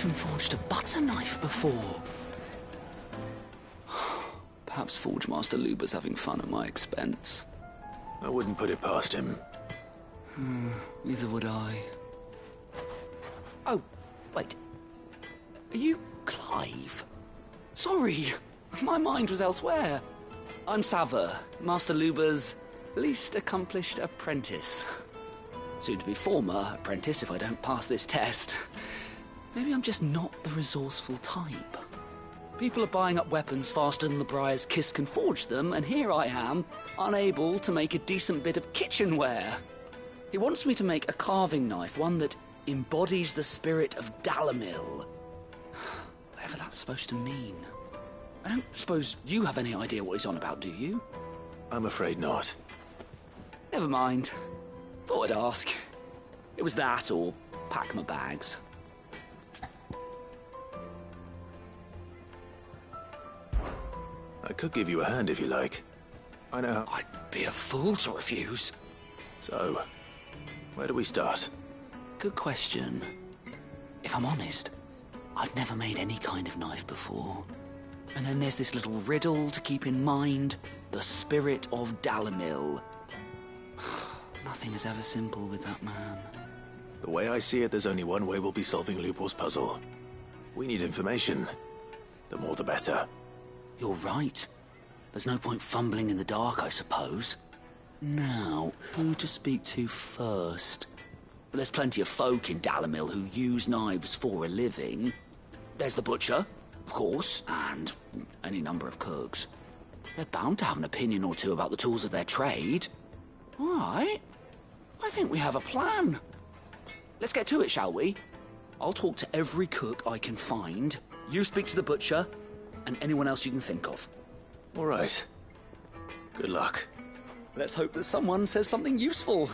even forged a butter knife before. Perhaps Forge Master Luber's having fun at my expense. I wouldn't put it past him. Neither would I. Oh, wait. Are you Clive? Sorry, my mind was elsewhere. I'm Sava, Master Luber's least accomplished apprentice. Soon to be former apprentice if I don't pass this test. Maybe I'm just not the resourceful type. People are buying up weapons faster than the Briar's Kiss can forge them, and here I am, unable to make a decent bit of kitchenware. He wants me to make a carving knife, one that embodies the spirit of Dalamil. Whatever that's supposed to mean. I don't suppose you have any idea what he's on about, do you? I'm afraid not. Never mind. Thought I'd ask. It was that or pack my bags. I could give you a hand if you like. I know. I'd be a fool to refuse. So, where do we start? Good question. If I'm honest, I've never made any kind of knife before. And then there's this little riddle to keep in mind. The spirit of Dalamil. Nothing is ever simple with that man. The way I see it, there's only one way we'll be solving Lubor's puzzle. We need information. The more the better. You're right. There's no point fumbling in the dark, I suppose. Now, who to speak to first? But there's plenty of folk in Dalamil who use knives for a living. There's the butcher, of course, and any number of cooks. They're bound to have an opinion or two about the tools of their trade. All right. I think we have a plan. Let's get to it, shall we? I'll talk to every cook I can find. You speak to the butcher, and anyone else you can think of. All right. Good luck. Let's hope that someone says something useful.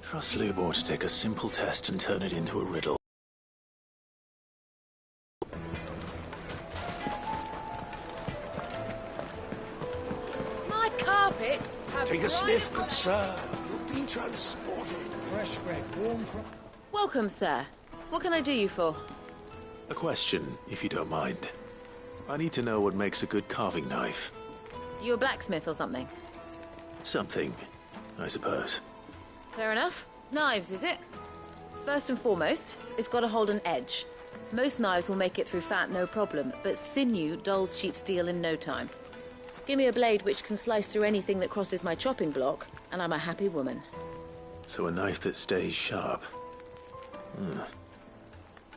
Trust Lubor to take a simple test and turn it into a riddle. My carpets have Take a bright- sniff, good sir. You'll be transported. Fresh bread, warm from... Welcome, sir. What can I do you for? A question, if you don't mind. I need to know what makes a good carving knife. You a blacksmith or something? Something, I suppose. Fair enough. Knives, is it? First and foremost, it's got to hold an edge. Most knives will make it through fat, no problem, but sinew dulls cheap steel in no time. Give me a blade which can slice through anything that crosses my chopping block, and I'm a happy woman. So a knife that stays sharp.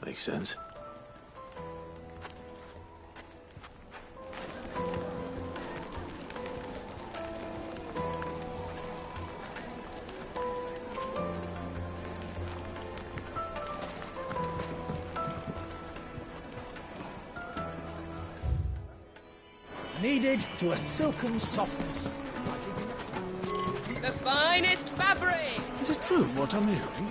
Makes sense. Kneaded to a silken softness. The finest fabric! Is it true what I'm hearing?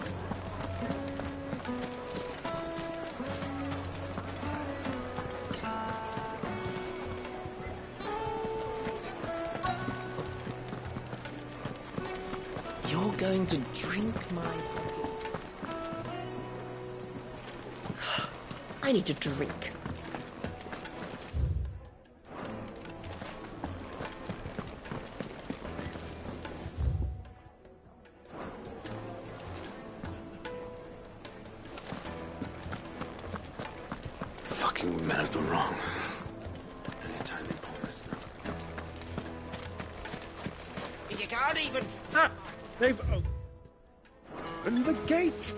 You're going to drink my... I need to drink. Fucking men of the wrong. Anytime they pull this stuff. You can't even... They've opened the gate.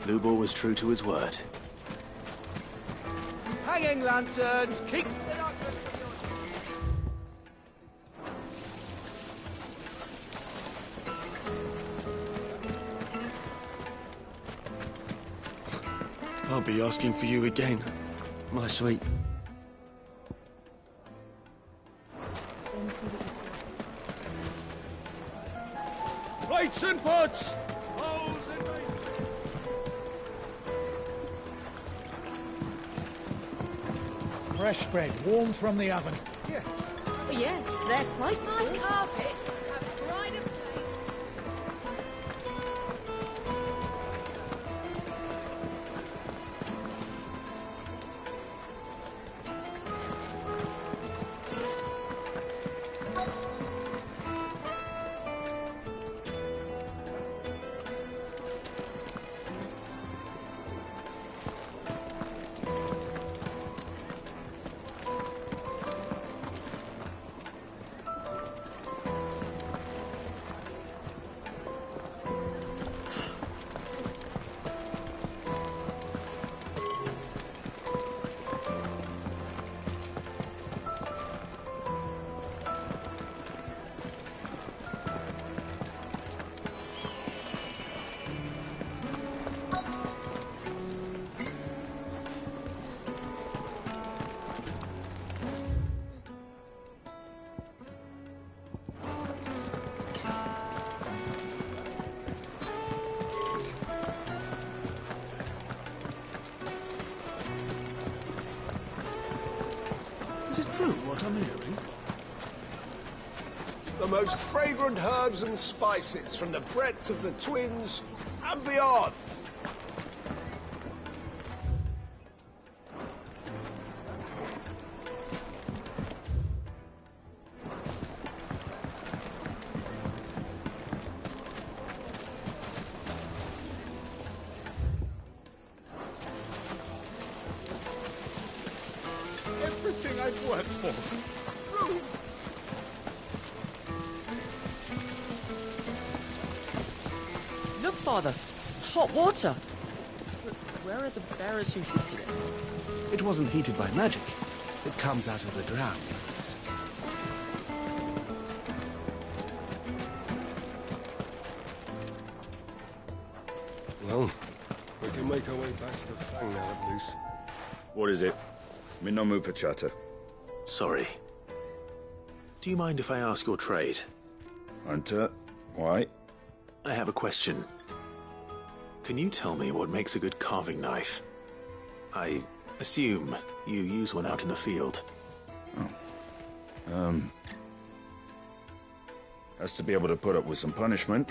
Lubor was true to his word. Hanging lanterns, keep the darkness. I'll be asking for you again, my sweet. Plates and pots! Bowls and Fresh bread, warm from the oven. Here. Oh, yes, they're quite soft. Carpets have pride of place. Is it true what I'm hearing? The most fragrant herbs and spices from the breadth of the Twins and beyond. Everything I've worked for. Ruined. Look, Father. Hot water. But where are the bearers who heated it? It wasn't heated by magic. It comes out of the ground. Well, we can make our way back to the Fang now, at least. What is it? I'm in no mood for chatter. Sorry. Do you mind if I ask your trade? Hunter, why? I have a question. Can you tell me what makes a good carving knife? I assume you use one out in the field. Has to be able to put up with some punishment.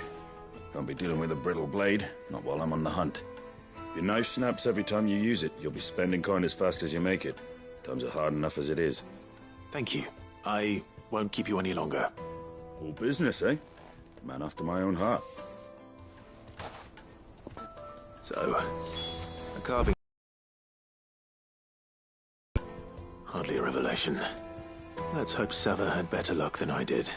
Can't be dealing with a brittle blade, not while I'm on the hunt. Your knife snaps every time you use it. You'll be spending coin as fast as you make it. Times are hard enough as it is. Thank you. I won't keep you any longer. All business, eh? Man after my own heart. So, a carving... Hardly a revelation. Let's hope Sever had better luck than I did.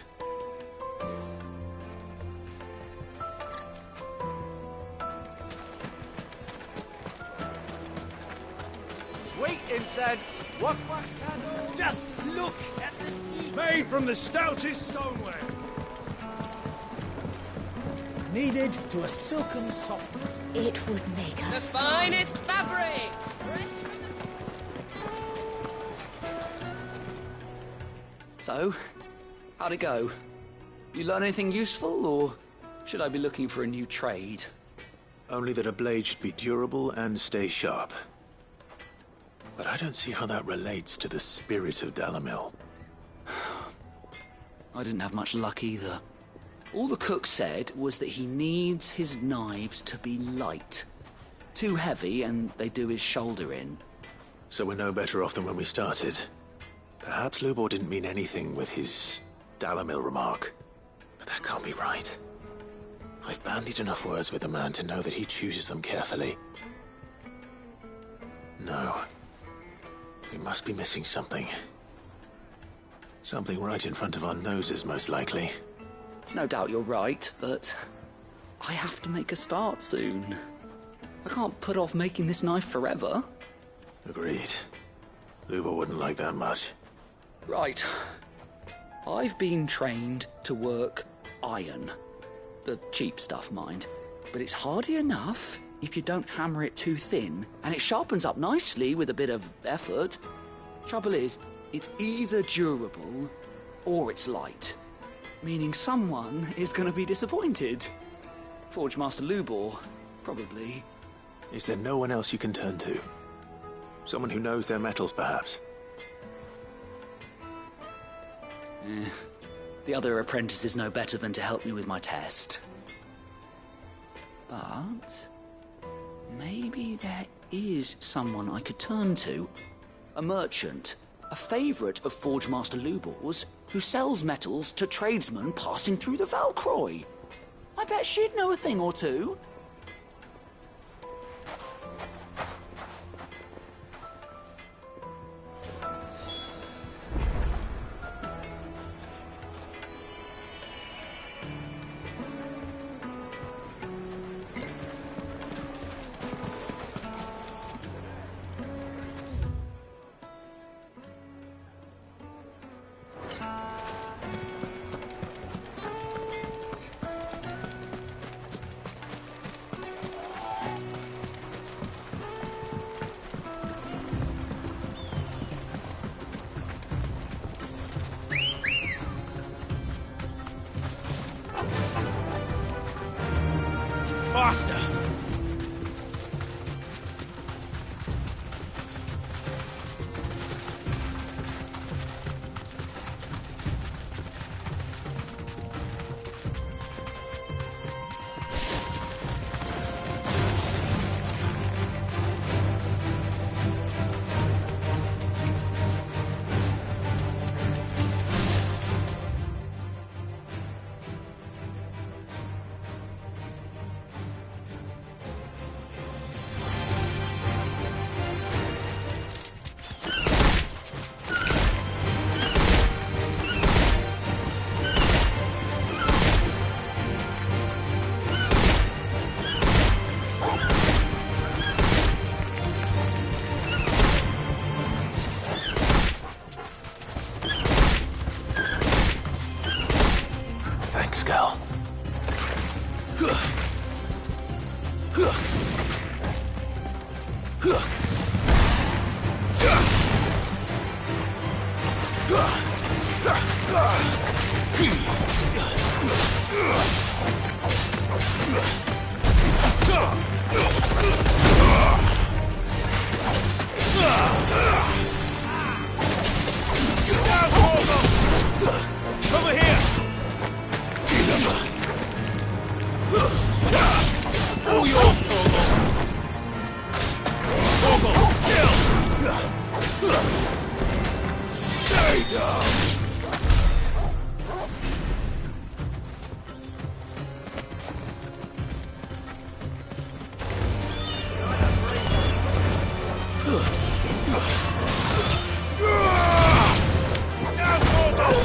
Sweet incense. Wax candle. Just look at the teeth. Made from the stoutest stoneware. Kneaded to a silken softness. It would make The us... finest fabrics. So, how'd it go? You learn anything useful, or should I be looking for a new trade? Only that a blade should be durable and stay sharp. But I don't see how that relates to the spirit of Dalamil. I didn't have much luck either. All the cook said was that he needs his knives to be light. Too heavy and they do his shoulder in. So we're no better off than when we started. Perhaps Lubor didn't mean anything with his Dalamil remark. But that can't be right. I've bandied enough words with the man to know that he chooses them carefully. No. We must be missing something. Something right in front of our noses, most likely. No doubt you're right, but I have to make a start soon. I can't put off making this knife forever. Agreed. Lubor wouldn't like that much. Right. I've been trained to work iron. The cheap stuff, mind. But it's hardy enough if you don't hammer it too thin, and it sharpens up nicely with a bit of effort. Trouble is, it's either durable or it's light. Meaning someone is going to be disappointed. Forge Master Lubor, probably. Is there no one else you can turn to? Someone who knows their metals, perhaps? The other apprentice is no better than to help me with my test. But maybe there is someone I could turn to. A merchant, a favourite of Forge Master Lubor's, who sells metals to tradesmen passing through the Valcroy. I bet she'd know a thing or two. Faster! Thanks, Gal. Over here! All yours, Torgal! Torgal, kill! Stay down! Now, Torgal!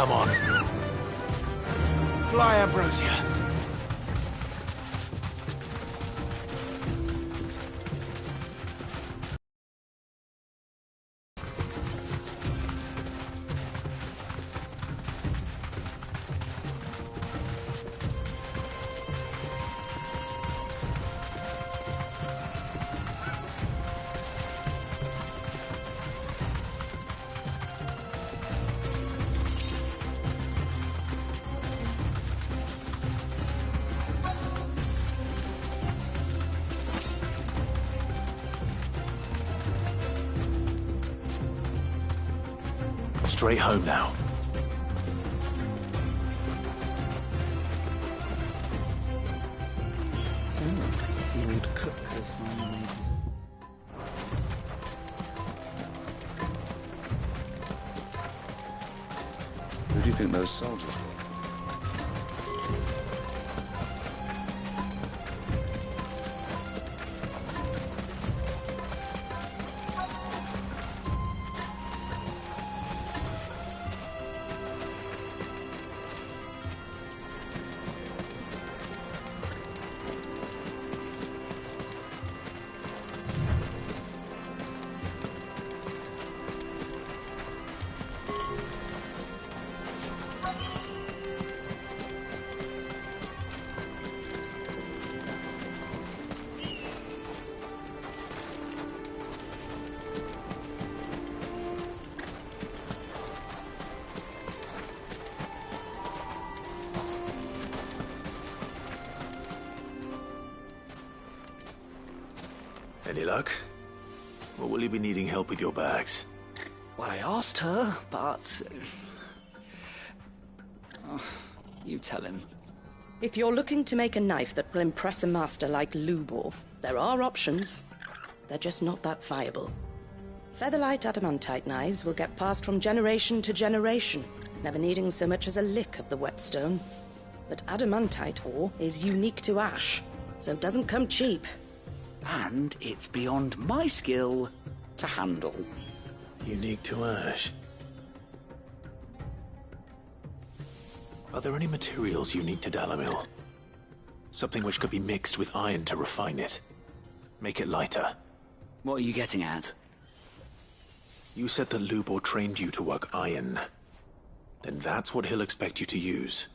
Come on. Fly, Ambrosia. straight home now. So, the old cook has finally made his... Who do you think those soldiers were? Any luck? Or will you be needing help with your bags? Well, I asked her, but... Oh, you tell him. If you're looking to make a knife that will impress a master like Lubor, there are options. They're just not that viable. Featherlight adamantite knives will get passed from generation to generation, never needing so much as a lick of the whetstone. But adamantite ore is unique to ash, so it doesn't come cheap. And it's beyond my skill to handle. Unique to ash. Are there any materials unique to Dalamil? Something which could be mixed with iron to refine it. Make it lighter. What are you getting at? You said that Lubor trained you to work iron. Then that's what he'll expect you to use.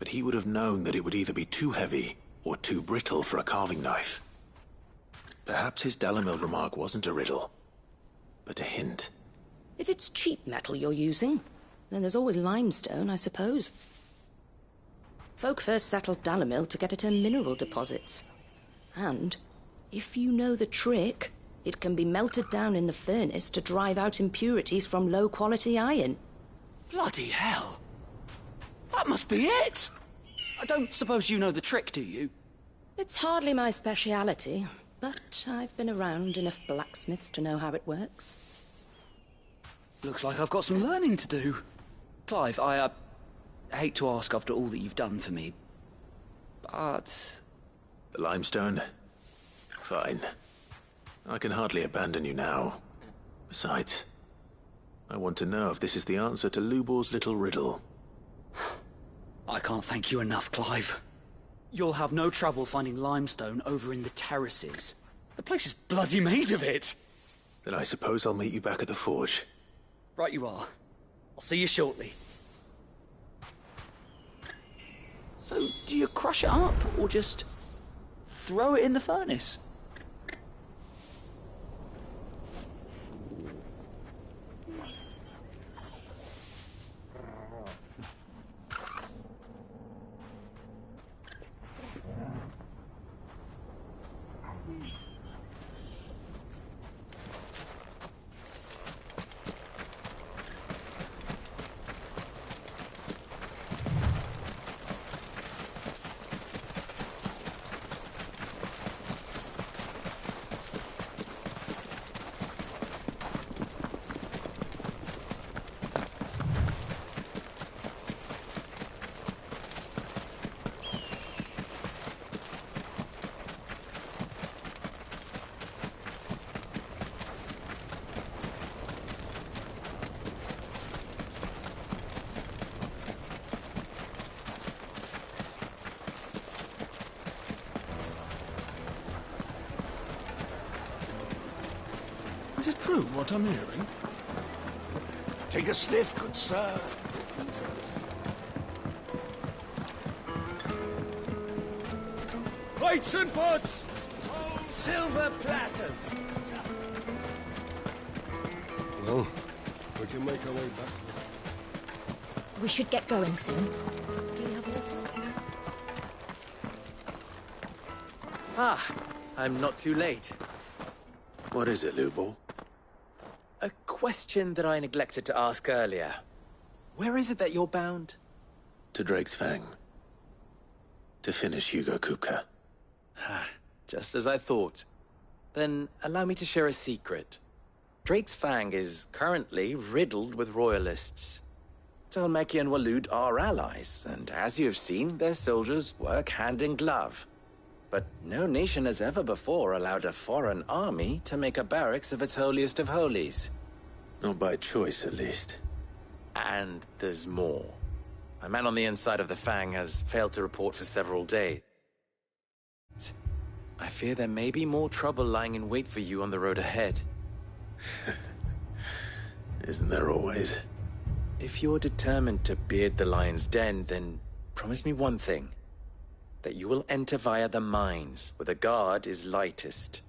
But he would have known that it would either be too heavy or too brittle for a carving knife. Perhaps his Dalamil remark wasn't a riddle, but a hint. If it's cheap metal you're using, then there's always limestone, I suppose. Folk first settled Dalamil to get at her mineral deposits. And, if you know the trick, it can be melted down in the furnace to drive out impurities from low-quality iron. Bloody hell! That must be it! I don't suppose you know the trick, do you? It's hardly my speciality, but I've been around enough blacksmiths to know how it works. Looks like I've got some learning to do. Clive, I hate to ask after all that you've done for me, but... The limestone? Fine. I can hardly abandon you now. Besides, I want to know if this is the answer to Lubor's little riddle. I can't thank you enough, Clive. You'll have no trouble finding limestone over in the terraces. The place is bloody made of it. Then I suppose I'll meet you back at the forge. Right you are. I'll see you shortly. So, do you crush it up, or just throw it in the furnace? Is it true what I'm hearing? Take a sniff, good sir. Plates and pots! Silver platters. Well, we can make our way back to the... We should get going soon. Do you have water? Ah, I'm not too late. What is it, Lubor? A question that I neglected to ask earlier. Where is it that you're bound? To Drake's Fang. To finish Hugo Kupka. Just as I thought. Then allow me to share a secret. Drake's Fang is currently riddled with royalists. Talmeki and Waloed are allies, and as you have seen, their soldiers work hand in glove. But no nation has ever before allowed a foreign army to make a barracks of its holiest of holies. Not by choice, at least. And there's more. A man on the inside of the Fang has failed to report for several days. I fear there may be more trouble lying in wait for you on the road ahead. Isn't there always? If you're determined to beard the lion's den, then promise me one thing. That you will enter via the mines, where the guard is lightest.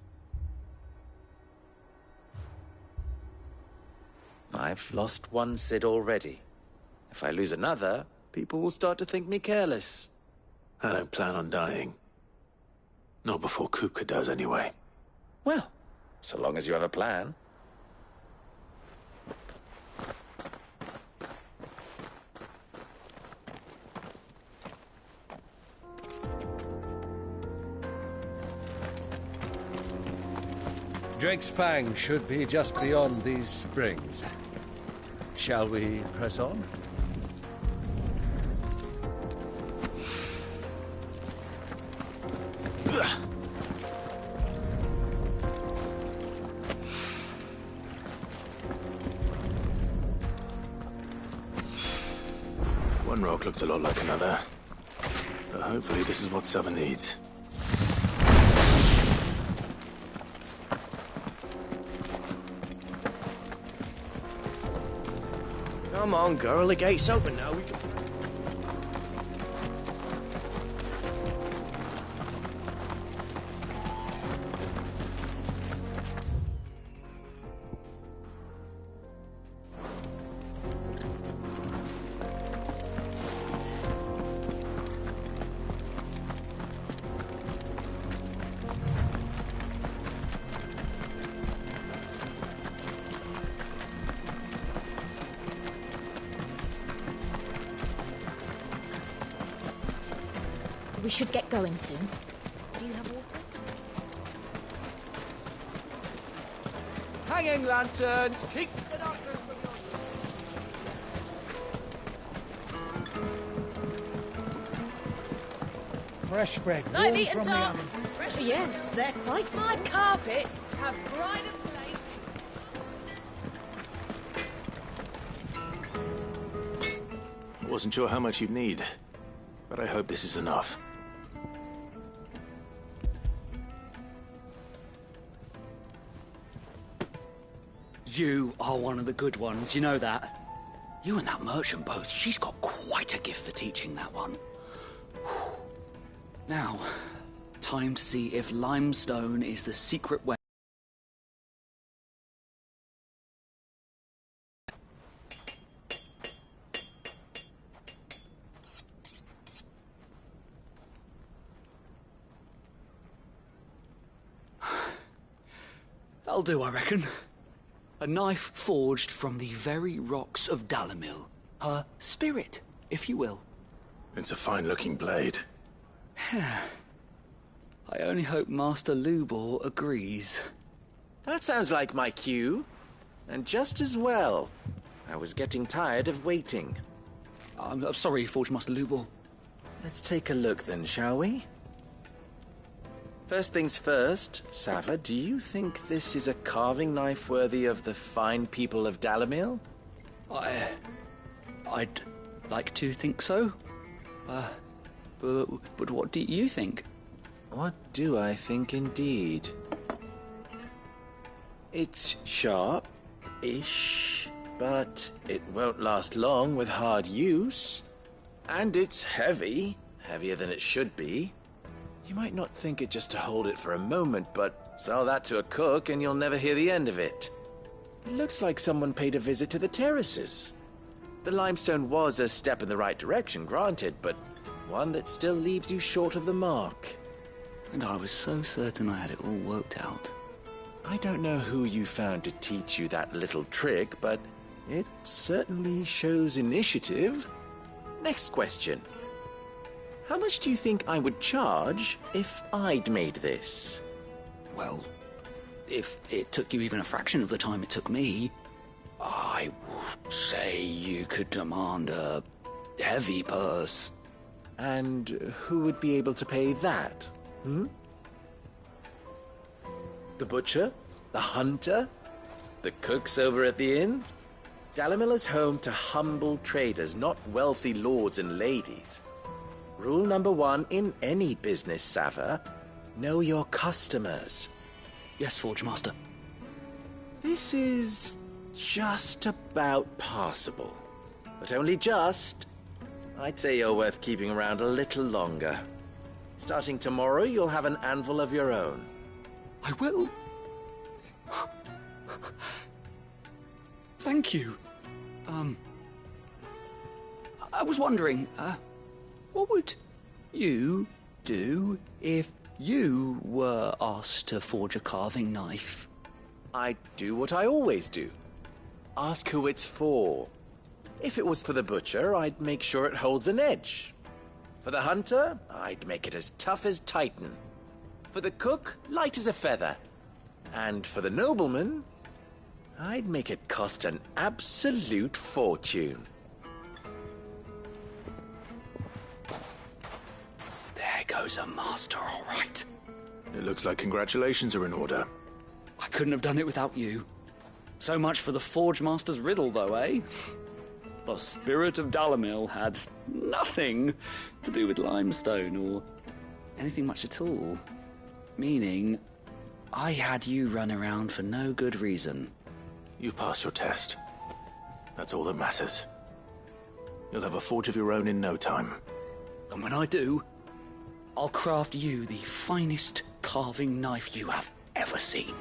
I've lost one Cid already. If I lose another, people will start to think me careless. I don't plan on dying. Not before Kupka does, anyway. Well, so long as you have a plan. Drake's Fang should be just beyond these springs. Shall we press on? One rock looks a lot like another. But hopefully this is what Sava needs. Come on, girl, the gate's open now. We can... We should get going soon. Do you have water? Hanging lanterns! Keep the darkness Fresh bread. Light warm meat and from the dark. oven. Fresh Yes, they're quite My carpets have pride of place. I wasn't sure how much you'd need, but I hope this is enough. You are one of the good ones, you know that. You and that merchant both, she's got quite a gift for teaching that one. Now, time to see if limestone is the secret way. That'll do, I reckon. A knife forged from the very rocks of Dalamil. Her spirit, if you will. It's a fine-looking blade. I only hope Master Lubor agrees. That sounds like my cue. And just as well. I was getting tired of waiting. I'm sorry, Forge Master Lubor. Let's take a look then, shall we? First things first, Sava, do you think this is a carving knife worthy of the fine people of Dalamil? I'd like to think so. But what do you think? What do I think indeed? It's sharp-ish, but it won't last long with hard use. And it's heavy, heavier than it should be. You might not think it just to hold it for a moment, but sell that to a cook and you'll never hear the end of it. It looks like someone paid a visit to the terraces. The limestone was a step in the right direction, granted, but one that still leaves you short of the mark. And I was so certain I had it all worked out. I don't know who you found to teach you that little trick, but it certainly shows initiative. Next question. How much do you think I would charge if I'd made this? Well, if it took you even a fraction of the time it took me, I would say you could demand a heavy purse. And who would be able to pay that? The butcher? The hunter? The cooks over at the inn? Dalamil is home to humble traders, not wealthy lords and ladies. Rule number 1 in any business, Sava: know your customers. Yes, Forge Master. This is just about passable. But only just. I'd say you're worth keeping around a little longer. Starting tomorrow, you'll have an anvil of your own. I will. Thank you. I was wondering, what would you do if you were asked to forge a carving knife? I'd do what I always do. Ask who it's for. If it was for the butcher, I'd make sure it holds an edge. For the hunter, I'd make it as tough as Titan. For the cook, light as a feather. And for the nobleman, I'd make it cost an absolute fortune. There goes a master, all right. It looks like congratulations are in order. I couldn't have done it without you. So much for the Forge Master's riddle, though, eh? The spirit of Dalamil had nothing to do with limestone or anything much at all. Meaning, I had you run around for no good reason. You've passed your test. That's all that matters. You'll have a forge of your own in no time. And when I do, I'll craft you the finest carving knife you have ever seen.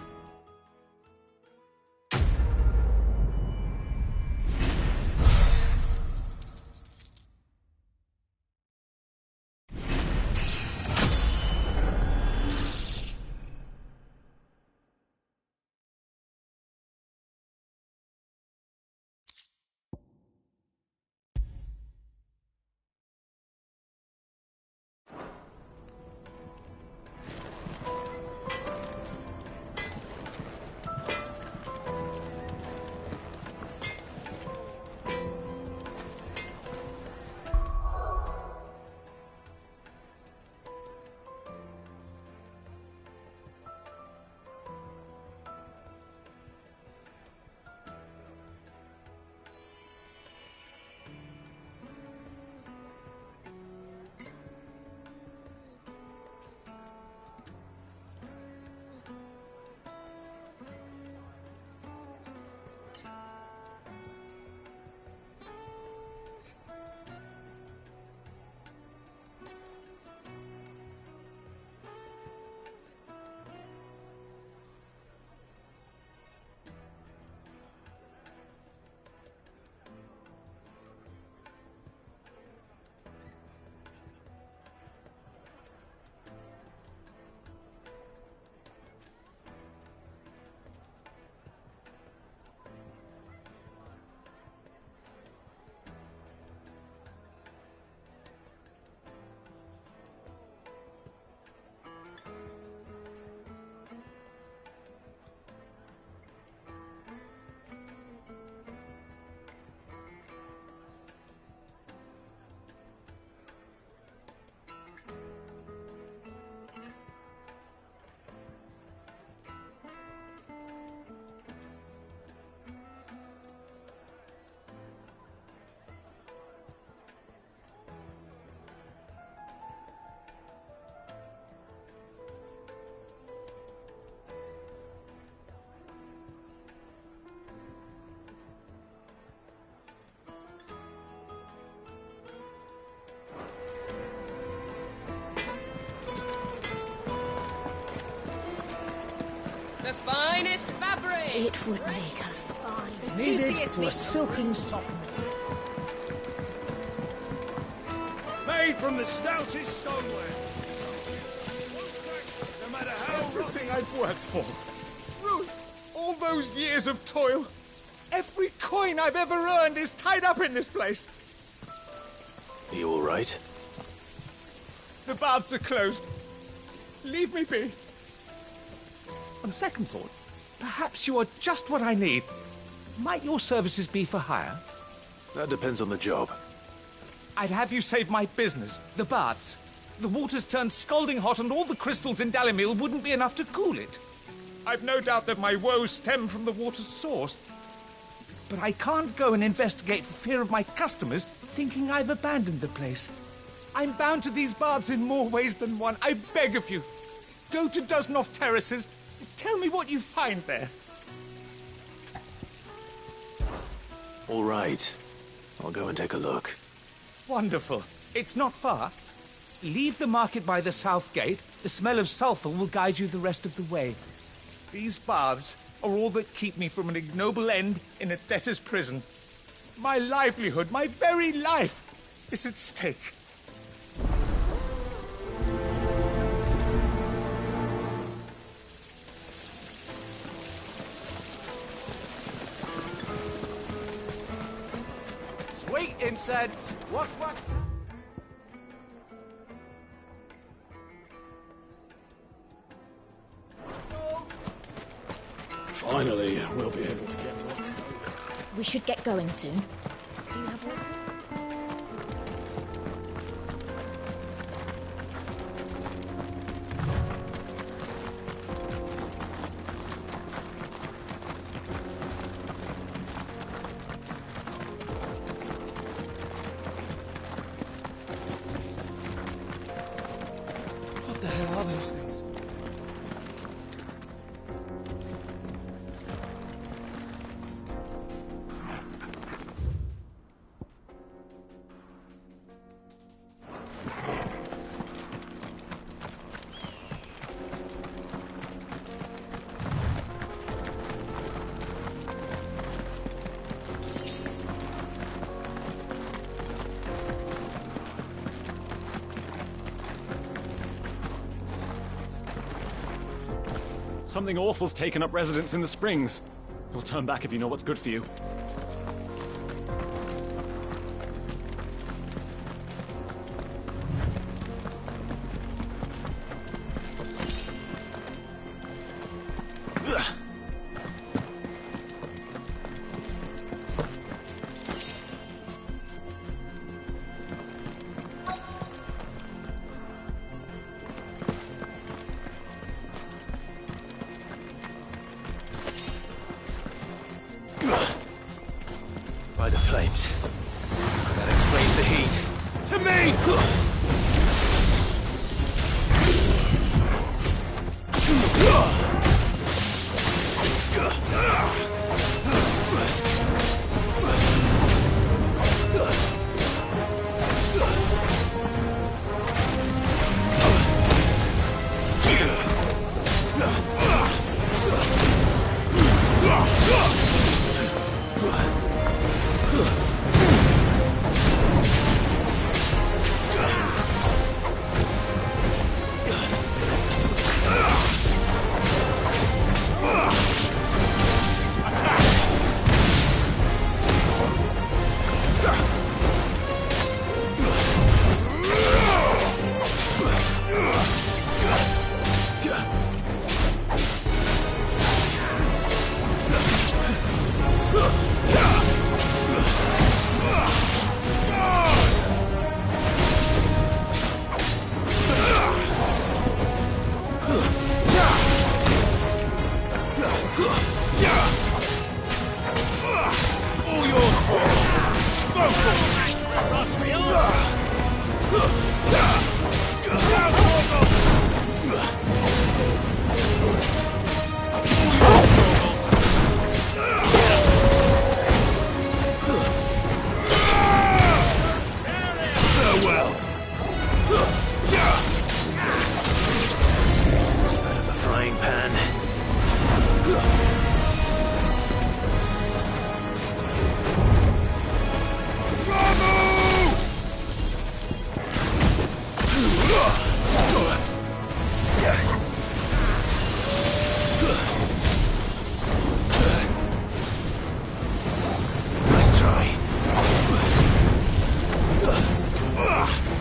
The finest fabric! It would make a fine... Kneaded to a silken softness. Made from the stoutest stoneware. No matter how everything I've worked for. Ruth! All those years of toil. Every coin I've ever earned is tied up in this place. Are you all right? The baths are closed. Leave me be. On second thought, perhaps you are just what I need. Might your services be for hire? That depends on the job. I'd have you save my business, the baths. The water's turned scalding hot and all the crystals in Dalimil wouldn't be enough to cool it. I've no doubt that my woes stem from the water's source. But I can't go and investigate for fear of my customers thinking I've abandoned the place. I'm bound to these baths in more ways than one. I beg of you. Go to Dusnoff Terraces. Tell me what you find there. All right. I'll go and take a look. Wonderful. It's not far. Leave the market by the south gate. The smell of sulphur will guide you the rest of the way. These baths are all that keep me from an ignoble end in a debtor's prison. My livelihood, my very life, is at stake. Sweet incense! What? Finally, we'll be able to get rocks. We should get going soon. Do you have water? What the hell are those things? Something awful's taken up residence in the springs. You'll turn back if you know what's good for you. By the flames. That explains the heat. To me!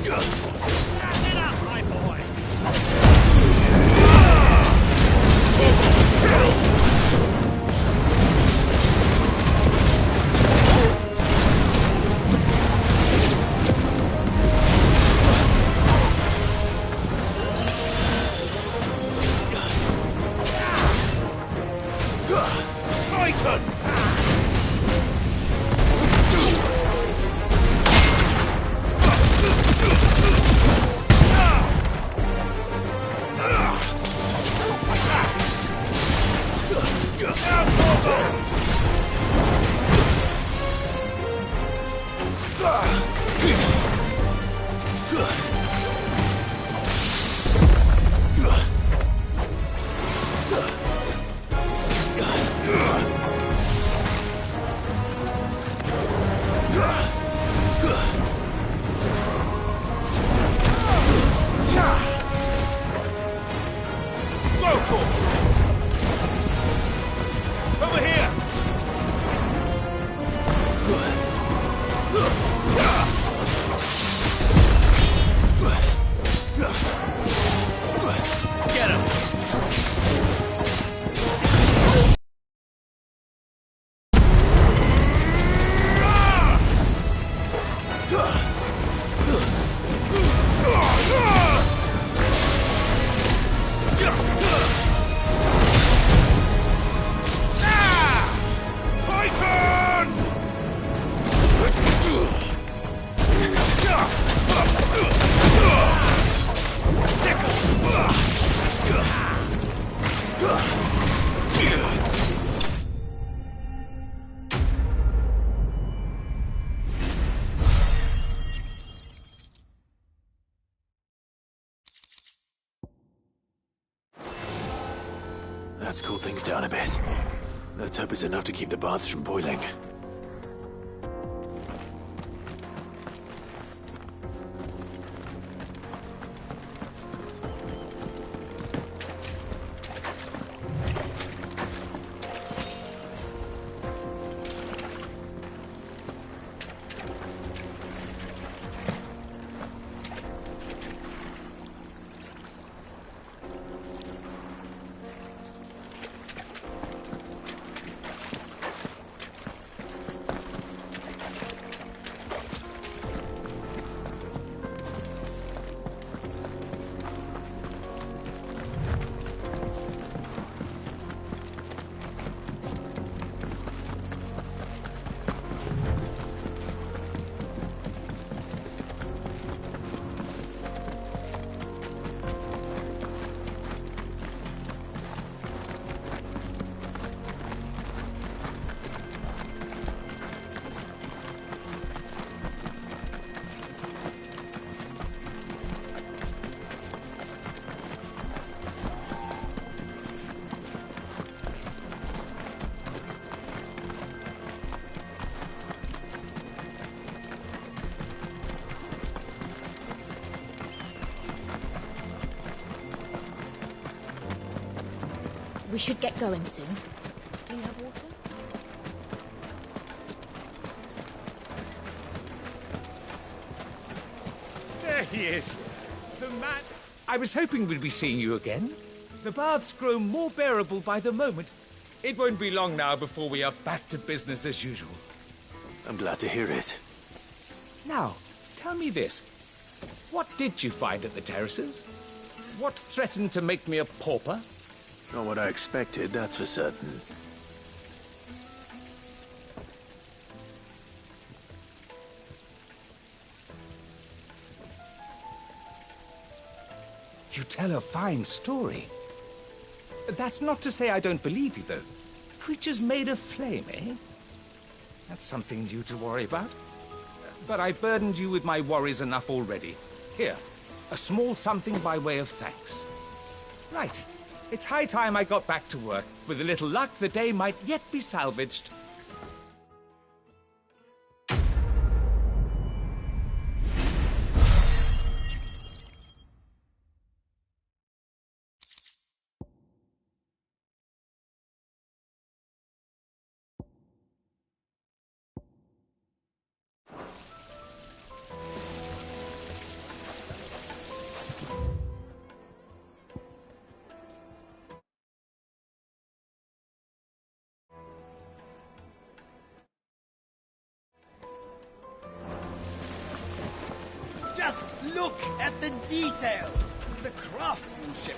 Get up, my boy! Let's cool things down a bit. Let's hope it's enough to keep the baths from boiling. We should get going soon. Do you have water? There he is. The man... I was hoping we'd be seeing you again. The baths grow more bearable by the moment. It won't be long now before we are back to business as usual. I'm glad to hear it. Now, tell me this. What did you find at the terraces? What threatened to make me a pauper? Not what I expected, that's for certain. You tell a fine story. That's not to say I don't believe you, though. Creatures made of flame, eh? That's something new to worry about. But I've burdened you with my worries enough already. Here, a small something by way of thanks. Right. It's high time I got back to work. With a little luck, the day might yet be salvaged. Just look at the detail, the craftsmanship.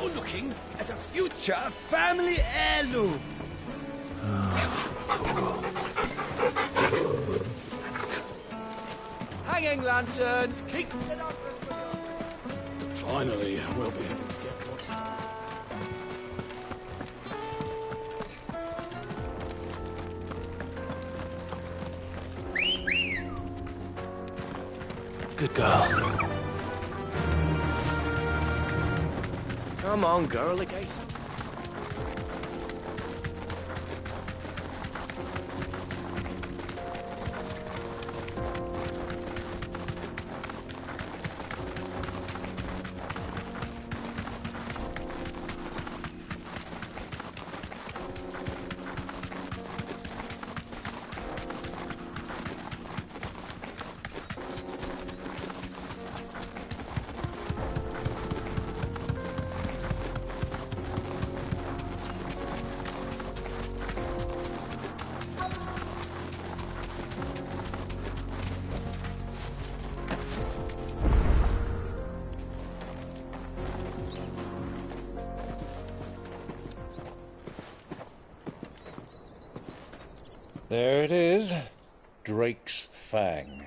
You're looking at a future family heirloom. Hanging lanterns, keep it up. Finally, we'll be able to get what's... Good girl. Come on, girl, the gates. There it is. Drake's Fang.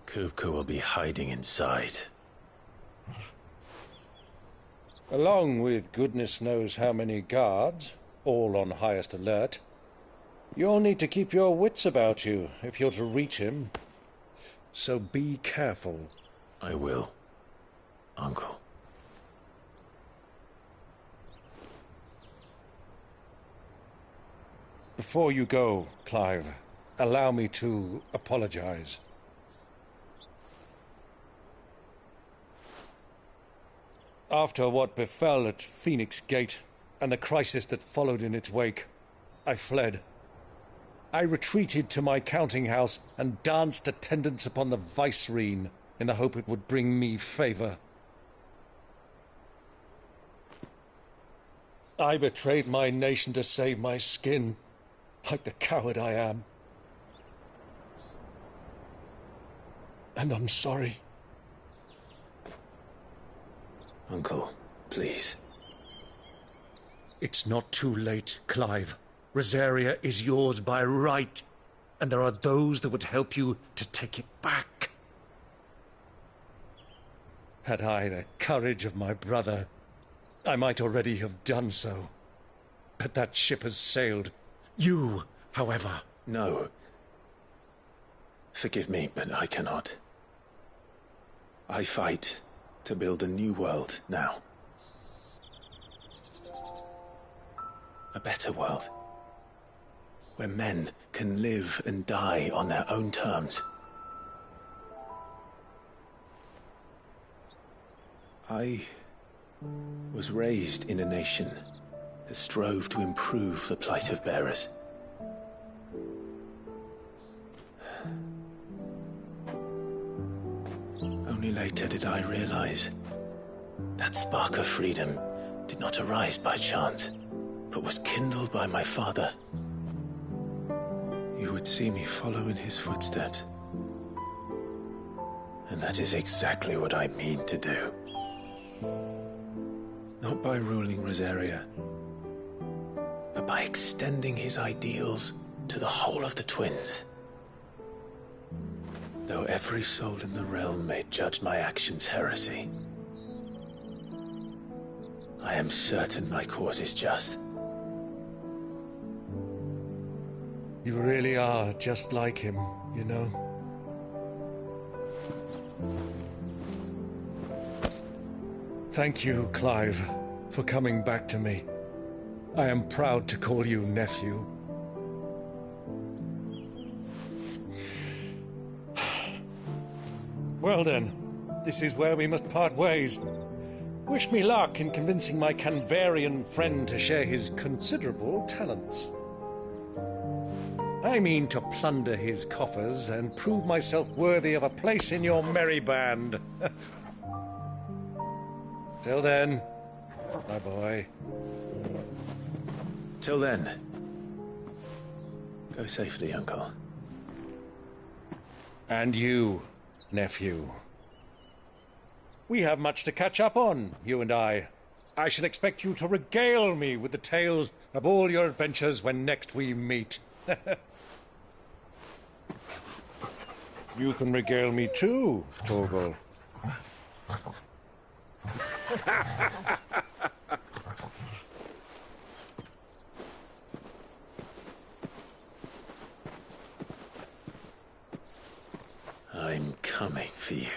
Kupka will be hiding inside. Along with goodness knows how many guards, all on highest alert. You'll need to keep your wits about you if you're to reach him. So be careful. I will, Uncle. Before you go, Clive, allow me to apologize. After what befell at Phoenix Gate and the crisis that followed in its wake, I fled. I retreated to my counting house and danced attendance upon the vicereine in the hope it would bring me favor. I betrayed my nation to save my skin, like the coward I am. And I'm sorry. Uncle, please. It's not too late, Clive. Rosaria is yours by right, and there are those that would help you to take it back. Had I the courage of my brother, I might already have done so. But that ship has sailed. You, however... No. Forgive me, but I cannot. I fight to build a new world now. A better world. Where men can live and die on their own terms. I was raised in a nation that strove to improve the plight of bearers. Only later did I realize that spark of freedom did not arise by chance, but was kindled by my father. You would see me follow in his footsteps. And that is exactly what I mean to do. Not by ruling Rosaria, but by extending his ideals to the whole of the twins. Though every soul in the realm may judge my actions heresy, I am certain my cause is just. You really are just like him, you know. Thank you, Clive, for coming back to me. I am proud to call you nephew. Well then, this is where we must part ways. Wish me luck in convincing my Canvarian friend to share his considerable talents. I mean to plunder his coffers and prove myself worthy of a place in your merry band. Till then, my boy. Till then, Go safely, Uncle. And you, nephew. We have much to catch up on, you and I. I shall expect you to regale me with the tales of all your adventures when next we meet. You can regale me too, Torgal. I'm coming for you,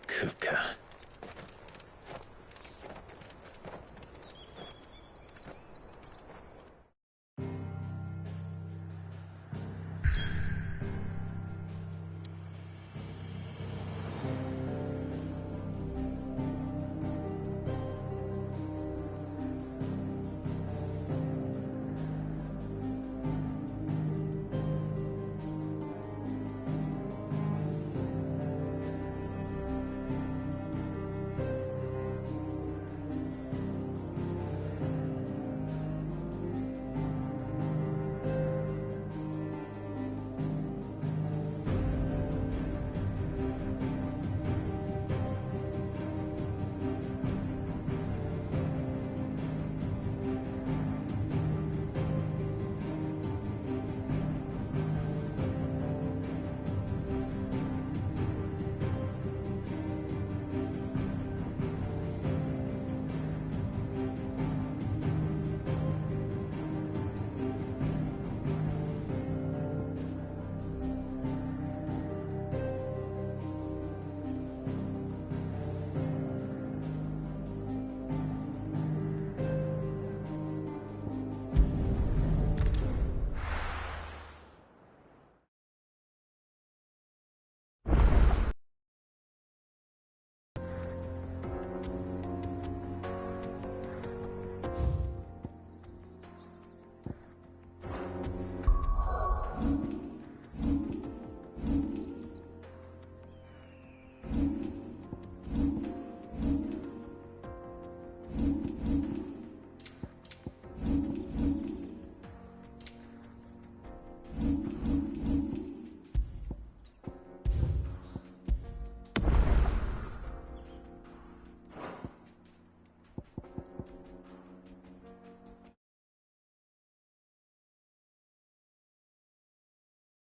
Kupka.